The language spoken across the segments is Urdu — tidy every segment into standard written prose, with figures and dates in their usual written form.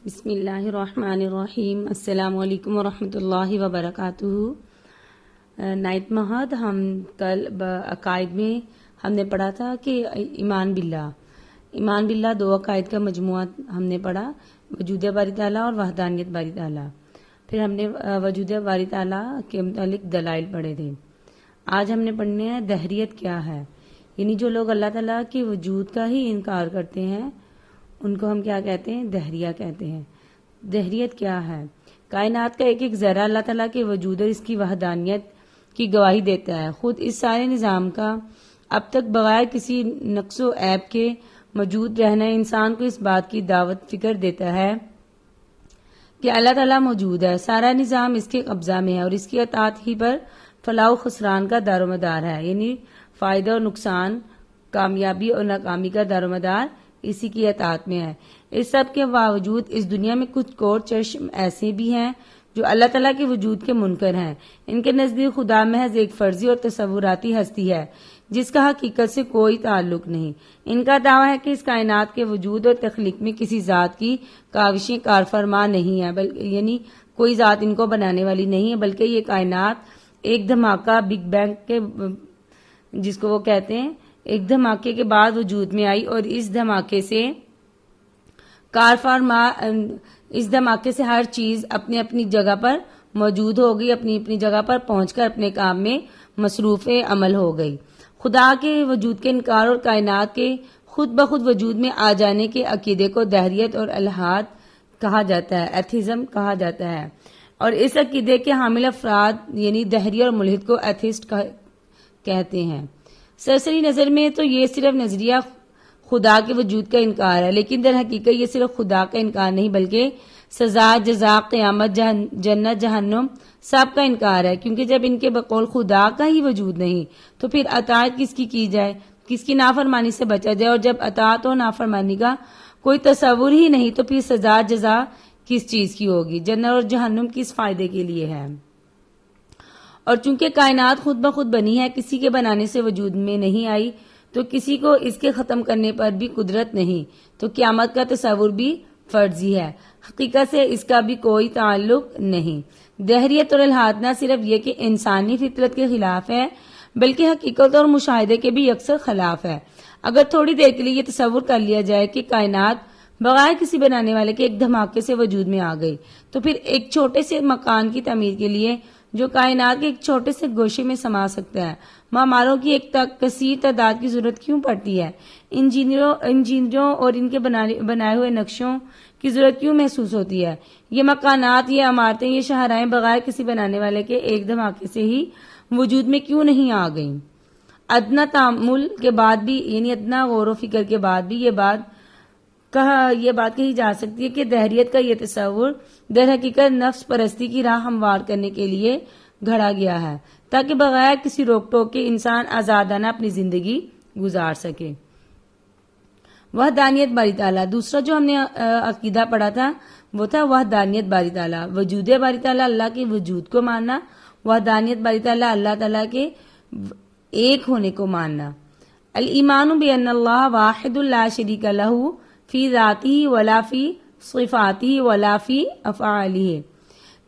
بسم اللہ الرحمن الرحیم۔ السلام علیکم ورحمۃ اللہ وبرکاتہ۔ نائت مہد ہم کل عقائد میں ہم نے پڑھا تھا کہ ایمان باللہ دو عقائد کا مجموعہ ہم نے پڑھا، وجود باری تعالیٰ اور وحدانیت باری تعالیٰ۔ پھر ہم نے وجود باری تعالیٰ کے متعلق دلائل پڑھے تھے۔ آج ہم نے پڑھنے ہیں دہریت کیا ہے، یعنی جو لوگ اللہ تعالیٰ کے وجود کا ہی انکار کرتے ہیں ان کو ہم کیا کہتے ہیں؟ دہریہ کہتے ہیں۔ دہریت کیا ہے؟ کائنات کا ایک ایک ذرہ اللہ تعالیٰ کے وجود اور اس کی وحدانیت کی گواہی دیتا ہے۔ خود اس سارے نظام کا اب تک بغیر کسی نقص و عیب کے موجود رہنا انسان کو اس بات کی دعوت فکر دیتا ہے کہ اللہ تعالیٰ موجود ہے، سارا نظام اس کے قبضہ میں ہے اور اس کی اطاعت ہی پر فلاح و خسران کا دار و مدار ہے، یعنی فائدہ اور نقصان، کامیابی اور ناکامی کا دار و مدار اسی کی اطاعت میں ہے۔ اس سب کے باوجود اس دنیا میں کچھ کور چشم ایسے بھی ہیں جو اللہ تعالیٰ کے وجود کے منکر ہیں۔ ان کے نزدیک خدا محض ایک فرضی اور تصوراتی ہستی ہے جس کا حقیقت سے کوئی تعلق نہیں۔ ان کا دعویٰ ہے کہ اس کائنات کے وجود اور تخلیق میں کسی ذات کی کاوشیں کار فرما نہیں ہیں، یعنی کوئی ذات ان کو بنانے والی نہیں ہے، بلکہ یہ کائنات ایک دھماکہ بگ بینگ کے جس کو وہ کہتے ہیں ایک دھماکے کے بعد وجود میں آئی اور اس دھماکے سے ہر چیز اپنی اپنی جگہ پر موجود ہو گئی، اپنی اپنی جگہ پر پہنچ کر اپنے کام میں مصروف عمل ہو گئی۔ خدا کے وجود کے انکار اور کائنات کے خود بخود وجود میں آ جانے کے عقیدے کو دہریت اور الحاد کہا جاتا ہے، ایتھیزم کہا جاتا ہے، اور اس عقیدے کے حامل افراد یعنی دہری اور ملحد کو ایتھیسٹ کہتے ہیں۔ سرسری نظر میں تو یہ صرف نظریہ خدا کے وجود کا انکار ہے، لیکن در حقیقت یہ صرف خدا کا انکار نہیں بلکہ سزا، جزا، قیامت، جنت، جہنم سب کا انکار ہے، کیونکہ جب ان کے بقول خدا کا ہی وجود نہیں تو پھر اطاعت کس کی جائے، کس کی نافرمانی سے بچا جائے، اور جب اطاعت اور نافرمانی کا کوئی تصور ہی نہیں تو پھر سزا، جزا کس چیز کی ہوگی، جنت اور جہنم کس فائدے کے لیے ہے۔ اور چونکہ کائنات خود بخود بنی ہے، کسی کے بنانے سے وجود میں نہیں آئی، تو کسی کو اس کے ختم کرنے پر بھی قدرت نہیں، تو قیامت کا تصور بھی فرضی ہے، حقیقت سے اس کا بھی کوئی تعلق نہیں۔ دہریت اور الحاد نہ صرف یہ کہ انسانی فطرت کے خلاف ہے بلکہ حقیقت اور مشاہدے کے بھی یکسر خلاف ہے۔ اگر تھوڑی دیر کے لیے یہ تصور کر لیا جائے کہ کائنات بغیر کسی بنانے والے کے ایک دھماکے سے وجود میں آ گئی، تو پھر ایک چھوٹے سے مکان کی تعمیر کے لیے جو کائنات کے ایک چھوٹے سے گوشے میں سما سکتا ہے، معماروں کی ایک کثیر تعداد کی ضرورت کیوں پڑتی ہے؟ انجینئروں اور ان کے بنائے ہوئے نقشوں کی ضرورت کیوں محسوس ہوتی ہے؟ یہ مکانات، یہ عمارتیں، یہ شاہراہیں بغیر کسی بنانے والے کے ایک دھماکے سے ہی وجود میں کیوں نہیں آ گئیں؟ ادنا تأمل کے بعد بھی، یعنی ادنا غور و فکر کے بعد بھی یہ بات کہی جا سکتی ہے کہ دہریت کا یہ تصور در حقیقت نفس پرستی کی راہ ہموار کرنے کے لیے گھڑا گیا ہے تاکہ بغیر کسی روک ٹوک کے انسان آزادانہ اپنی زندگی گزار سکے۔ وحدانیت باری تعالیٰ، دوسرا جو ہم نے عقیدہ پڑھا تھا وہ تھا وحدانیت باری تعالیٰ، وجود باری تعالیٰ، اللہ کے وجود کو ماننا، وحدانیت باری تعالیٰ، اللہ تعالیٰ کے ایک ہونے کو ماننا۔ الایمان بان اللہ واحد لا شریک لہ فی ذاتہ ولا فی صفاتہ ولا فی افعالہ۔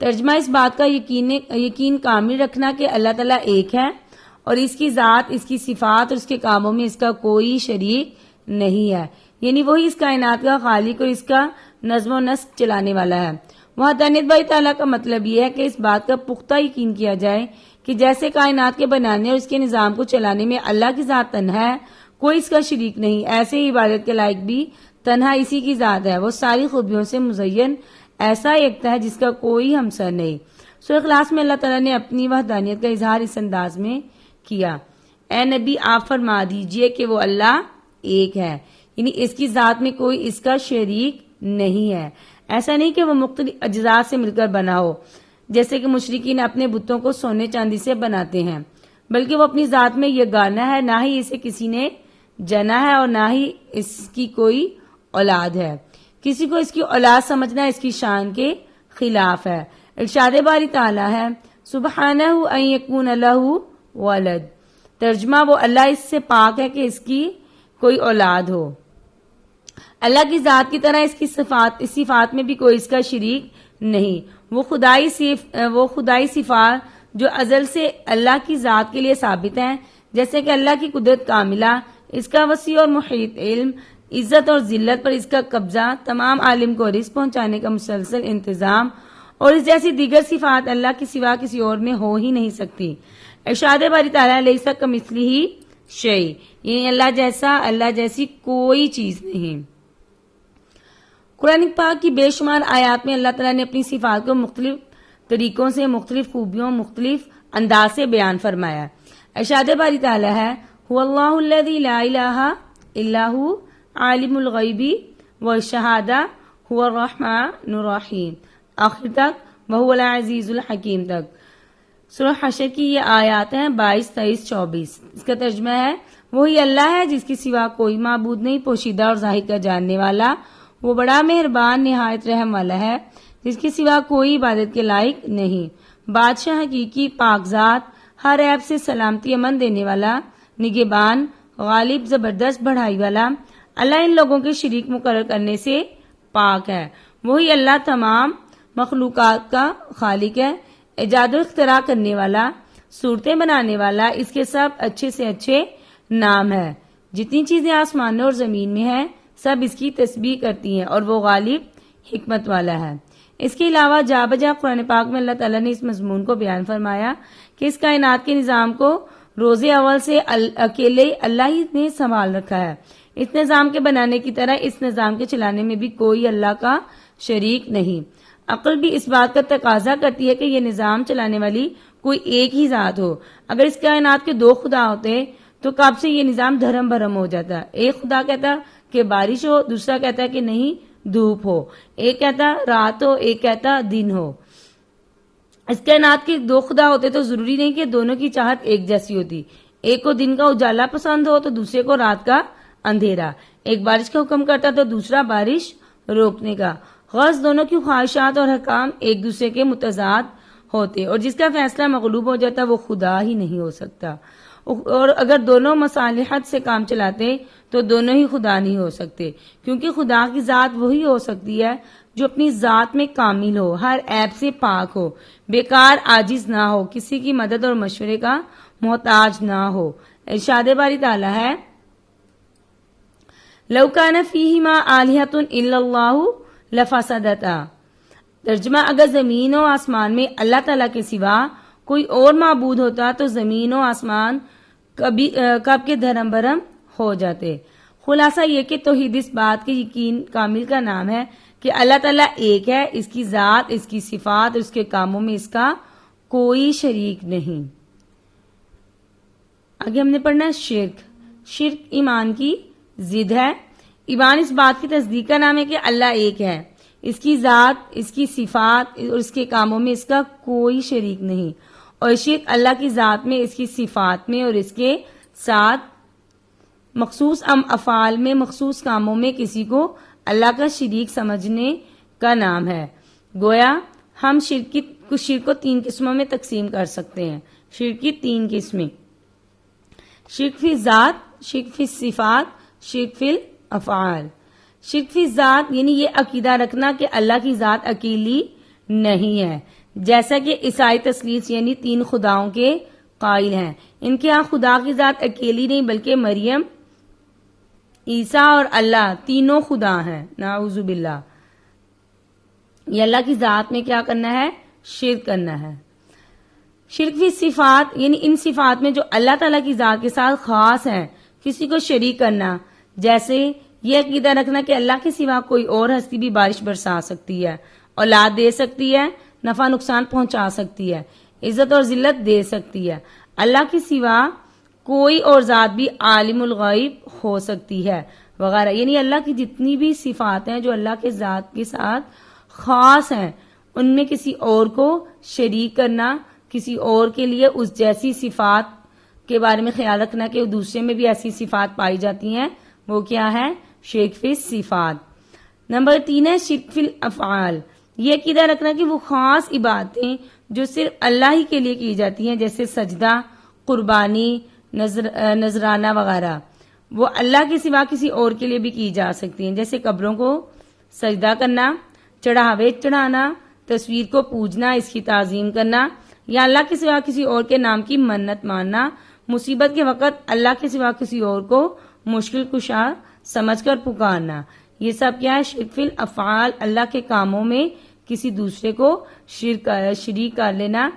ترجمہ اس بات کا یقین کامل رکھنا کہ اللہ تعالیٰ ایک ہے اور اس کی ذات، اس کی صفات اور اس کے کاموں میں اس کا کوئی شریک نہیں ہے، یعنی وہی اس کائنات کا خالق اور اس کا نظم و نسق چلانے والا ہے۔ وحدانیت باری تعالیٰ کا مطلب یہ ہے کہ اس بات کا پختہ یقین کیا جائے کہ جیسے کائنات کے بنانے اور اس کے نظام کو چلانے میں اللہ کی ذات تنہا ہے، کوئی اس کا شریک نہیں، ایسے ہی عبادت کے لائق بھی تنہا اسی کی ذات ہے، وہ ساری خوبیوں سے مزین ایسا یکتا ہے جس کا کوئی ہمسر نہیں۔ سورہ اخلاص میں اللہ تعالیٰ نے اپنی وحدانیت کا اظہار اس انداز میں کیا: اے نبی آپ فرما دیجئے کہ وہ اللہ ایک ہے، یعنی اس کی ذات میں کوئی اس کا شریک نہیں ہے۔ ایسا نہیں کہ وہ مختلف اجزاء سے مل کر بنا ہو جیسے کہ مشرکین اپنے بتوں کو سونے چاندی سے بناتے ہیں، بلکہ وہ اپنی ذات میں یگانہ ہے، نہ ہی اسے کسی نے جنا ہے اور نہ ہی اس کی کوئی اولاد ہے۔ کسی کو اس کی اولاد سمجھنا اس کی شان کے خلاف ہے۔ ارشاد باری تعالیٰ ہے: سبحانہ ان یکون لہ ولد۔ ترجمہ: وہ اللہ اس سے پاک ہے کہ اس کی کوئی اولاد ہو۔ اللہ کی ذات کی طرح اس صفات میں بھی کوئی اس کا شریک نہیں. وہ خدائی صفات جو ازل سے اللہ کی ذات کے لیے ثابت ہیں، جیسے کہ اللہ کی قدرت کاملہ، اس کا وسیع اور محیط علم، عزت اور ذلت پر اس کا قبضہ، تمام عالم کو رزق پہنچانے کا مسلسل انتظام، اور اس جیسی دیگر صفات اللہ کے سوا کسی اور میں ہو ہی نہیں سکتی. ارشاد باری تعالیٰ لیس کمثلہ شیء، یعنی اللہ جیسی کوئی چیز نہیں. قرآن پاک کی بے شمار آیات میں اللہ تعالیٰ نے اپنی صفات کو مختلف طریقوں سے، مختلف خوبیوں، مختلف انداز سے بیان فرمایا. ارشاد باری تعالیٰ ہے هو اللہ الذی لا الہ الا هو عالم الغیب والشہادہ هو الرحمن الرحیم، آخر تک، وهو العزیز الحکیم تک. سورہ حشر کی یہ آیات ہیں 22، 23، 24. اس کا ترجمہ ہے وہی اللہ ہے جس کے سوا کوئی معبود نہیں، پوشیدہ اور ظاہر کا جاننے والا، وہ بڑا مہربان نہایت رحم والا ہے، جس کے سوا کوئی عبادت کے لائق نہیں. بادشاہ حقیقی، پاک ذات، ہر عیب سے سلامتی امن دینے والا، نگہبان، غالب، زبردست بڑھائی والا. اللہ ان لوگوں کے شریک مقرر کرنے سے پاک ہے. وہی اللہ تمام مخلوقات کا خالق ہے، ایجاد و اختراع کرنے والا، صورتیں بنانے والا. اس کے سب اچھے سے اچھے نام ہے. جتنی چیزیں آسمانوں اور زمین میں ہیں سب اس کی تسبیح کرتی ہیں، اور وہ غالب، حکمت والا ہے. اس کے علاوہ جا بجا قرآن پاک میں اللہ تعالیٰ نے اس مضمون کو بیان فرمایا کہ اس کائنات کے نظام کو روز اول سے اکیلے اللہ ہی نے سنبھال رکھا ہے. اس نظام کے بنانے کی طرح اس نظام کے چلانے میں بھی کوئی اللہ کا شریک نہیں. عقل بھی اس بات کا تقاضا کرتی ہے کہ یہ نظام چلانے والی کوئی ایک ہی ذات ہو. اگر اس کائنات کے دو خدا ہوتے تو کب سے یہ نظام دھرم بھرم ہو جاتا. ایک خدا کہتا کہ بارش ہو، دوسرا کہتا ہے کہ نہیں دھوپ ہو، ایک کہتا رات ہو، ایک کہتا دن ہو. اس کائنات کے دو خدا ہوتے تو ضروری نہیں کہ دونوں کی چاہت ایک جیسی ہوتی. ایک کو دن کا اجالا پسند ہو تو دوسرے کو رات کا اندھیرا. ایک بارش کا حکم کرتا تو دوسرا بارش روکنے کا. غرض دونوں کی خواہشات اور حکام ایک دوسرے کے متضاد ہوتے، اور جس کا فیصلہ مغلوب ہو جاتا وہ خدا ہی نہیں ہو سکتا. اور اگر دونوں مصالحت سے کام چلاتے تو دونوں ہی خدا نہیں ہو سکتے، کیونکہ خدا کی ذات وہی ہو سکتی ہے جو اپنی ذات میں کامل ہو، ہر عیب سے پاک ہو، بیکار عاجز نہ ہو، کسی کی مدد اور مشورے کا محتاج نہ ہو. ارشاد باری تعالیٰ ہے لو کان فیہما آلہۃ الا اللہ لفسدتا. ترجمہ اگر زمین و آسمان میں اللہ تعالیٰ کے سوا کوئی اور معبود ہوتا تو زمین و آسمان کب کے دھرم برم ہو جاتے. خلاصہ یہ کہ توحید اس بات کے یقین کامل کا نام ہے کہ اللہ تعالیٰ ایک ہے، اس کی ذات، اس کی صفات اور اس کے کاموں میں اس کا کوئی شریک نہیں. آگے ہم نے پڑھنا ہے شرک. شرک ایمان کی ضد ہے. ایمان اس بات کی تصدیق کا نام ہے کہ اللہ ایک ہے، اس کی ذات، اس کی صفات اور اس کے کاموں میں اس کا کوئی شریک نہیں. اور شرک اللہ کی ذات میں، اس کی صفات میں اور اس کے ساتھ مخصوص افعال میں، مخصوص کاموں میں کسی کو اللہ کا شریک سمجھنے کا نام ہے. گویا ہم شرک کو 3 قسموں میں تقسیم کر سکتے ہیں. شرک کی 3 قسمیں: شرک فی ذات، شرک فی صفات، شرک فی الافعال. شرک فی ذات یعنی یہ عقیدہ رکھنا کہ اللہ کی ذات اکیلی نہیں ہے، جیسا کہ عیسائی تثلیث یعنی 3 خداؤں کے قائل ہیں. ان کے ہاں خدا کی ذات اکیلی نہیں بلکہ مریم، عیسیٰ اور اللہ تینوں خدا ہیں. نعوذ باللہ. یہ اللہ کی ذات میں کیا کرنا ہے؟ شرک کرنا ہے. شرک فی صفات یعنی ان صفات میں جو اللہ تعالیٰ کی ذات کے ساتھ خاص ہیں کسی کو شریک کرنا، جیسے یہ عقیدہ رکھنا کہ اللہ کے سوا کوئی اور ہستی بھی بارش برسا سکتی ہے، اولاد دے سکتی ہے، نفع نقصان پہنچا سکتی ہے، عزت اور ذلت دے سکتی ہے. اللہ کے سوا کوئی اور ذات بھی عالم الغیب ہو سکتی ہے وغیرہ. یعنی اللہ کی جتنی بھی صفات ہیں جو اللہ کے ذات کے ساتھ خاص ہیں، ان میں کسی اور کو شریک کرنا، کسی اور کے لیے اس جیسی صفات کے بارے میں خیال رکھنا کہ دوسرے میں بھی ایسی صفات پائی جاتی ہیں، وہ کیا ہے؟ شرک فی صفات. نمبر 3 ہے شرک فی الافعال. یہ عقیدہ رکھنا کہ وہ خاص عبادتیں جو صرف اللہ ہی کے لیے کی جاتی ہیں، جیسے سجدہ، قربانی، نذرانہ وغیرہ، وہ اللہ کے سوا کسی اور کے لیے بھی کی جا سکتی ہیں، جیسے قبروں کو سجدہ کرنا، چڑھاوے چڑھانا، تصویر کو پوجنا، اس کی تعظیم کرنا، یا اللہ کے سوا کسی اور کے نام کی منت ماننا، مصیبت کے وقت اللہ کے سوا کسی اور کو مشکل کشا سمجھ کر پکارنا، یہ سب کیا ہے؟ شرک فی الافعال، اللہ کے کاموں میں کسی دوسرے کو شریک کر لینا،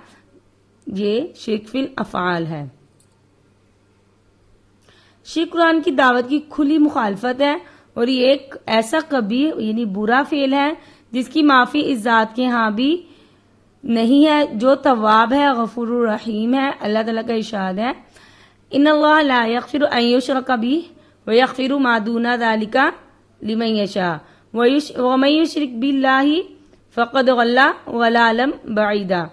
یہ شرک فی الافعال ہے۔ شرک قرآن کی دعوت کی کھلی مخالفت ہے، اور یہ ایک ایسا کبیر یعنی برا فعل ہے جس کی معافی اس ذات کے ہاں بھی نہیں ہے جو تواب ہے، غفور الرحیم ہے۔ اللہ تعالیٰ کا ارشاد ہے ان اللہ لا یغفر ان یشرک بہ ویغفر ما دون ذلک لمن یشاء ومن یشرک باللہ فقد ضل ضلالا بعیدا۔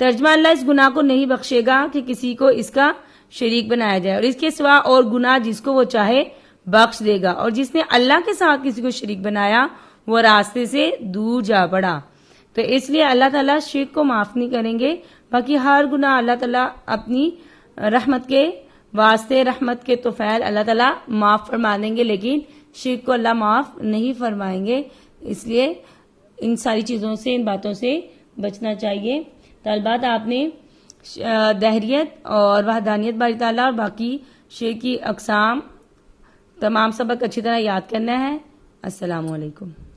ترجمہ، اللہ اس گناہ کو نہیں بخشے گا کہ کسی کو اس کا شریک بنایا جائے، اور اس کے سوا اور گناہ جس کو وہ چاہے بخش دے گا، اور جس نے اللہ کے ساتھ کسی کو شریک بنایا وہ راستے سے دور جا پڑا۔ تو اس لیے اللہ تعالیٰ شرک کو معاف نہیں کریں گے، باقی ہر گناہ اللہ تعالیٰ اپنی رحمت کے واسطے، رحمت کے توفیل اللہ تعالیٰ معاف فرما دیں گے، لیکن شرک کو اللہ معاف نہیں فرمائیں گے۔ اس لیے ان ساری چیزوں سے، ان باتوں سے بچنا چاہیے۔ طالبات، آپ نے دہریت اور وحدانیت باری تعالیٰ اور باقی شرک کی اقسام تمام سبق اچھی طرح یاد کرنا ہے۔ السلام علیکم۔